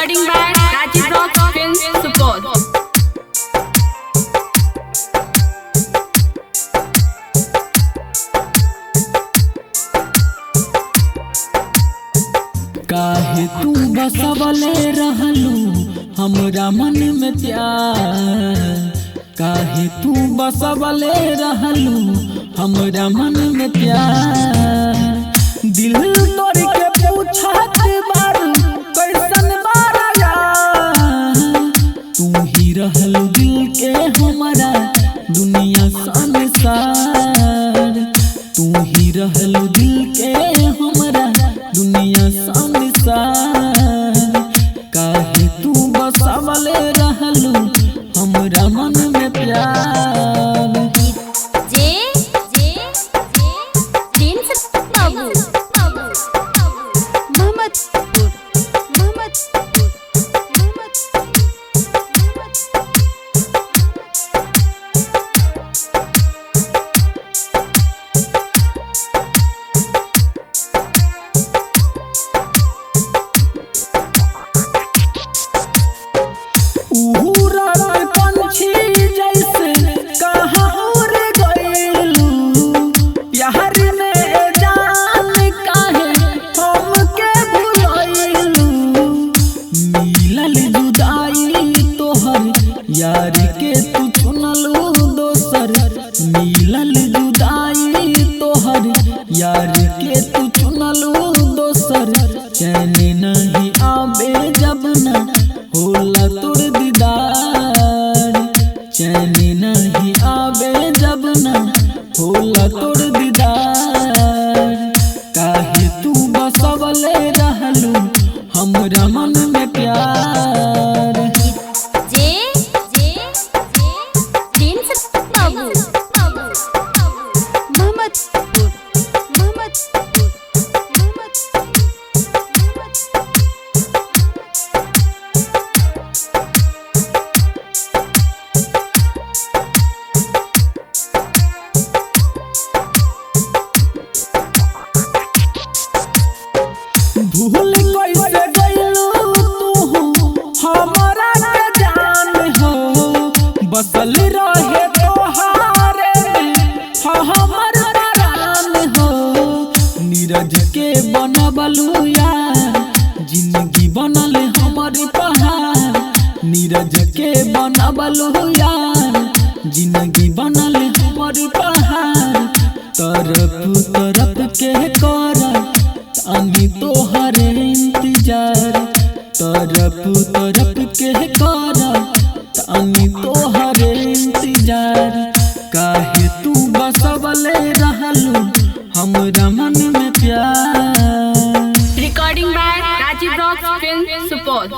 Recording by Rajiv Rock Films Support. काहे तू बसवले रहलू हमरा मन में प्यार। काहे तू बसवले रहलू हमरा मन में प्यार। दिल तोड़ के पूछत बारू कैसन बारा यार। तू ही रहलू दिल के हमरा दुनिया संसार। तू ही रहलू दिल के हमरा दुनिया संसार। काहे तू बसवले रहलू हमरा मन में प्यार। यार के तू चुनलू दोसर मिलल जुदाई तोहर। यार के तू चुनलू दोसर चैन नहीं आवे जब न होला तोर दीदार। चैन नहीं आवे जब न होला तोर दीदार। काहे तू बसवले रहलू हमरा मन में प्यार। भूल कैसे गइलू तू हमरा के जान हो। बसल रहे तोहारे हमर प्राण हो। नीरज के बनबलू यार जिंदगी बनल हमर पहाड़। नीरज के बनबलू यार जिंदगी बनल हमर पहाड़। तरफ तरफ के कर अनी तोहर इंतजार। तरफ तरफ के कर अनी तोहर इंतजार। काहे तू बसवले रहलू हमरा मन में प्यार। Recording by Rajiv Rock Films Support.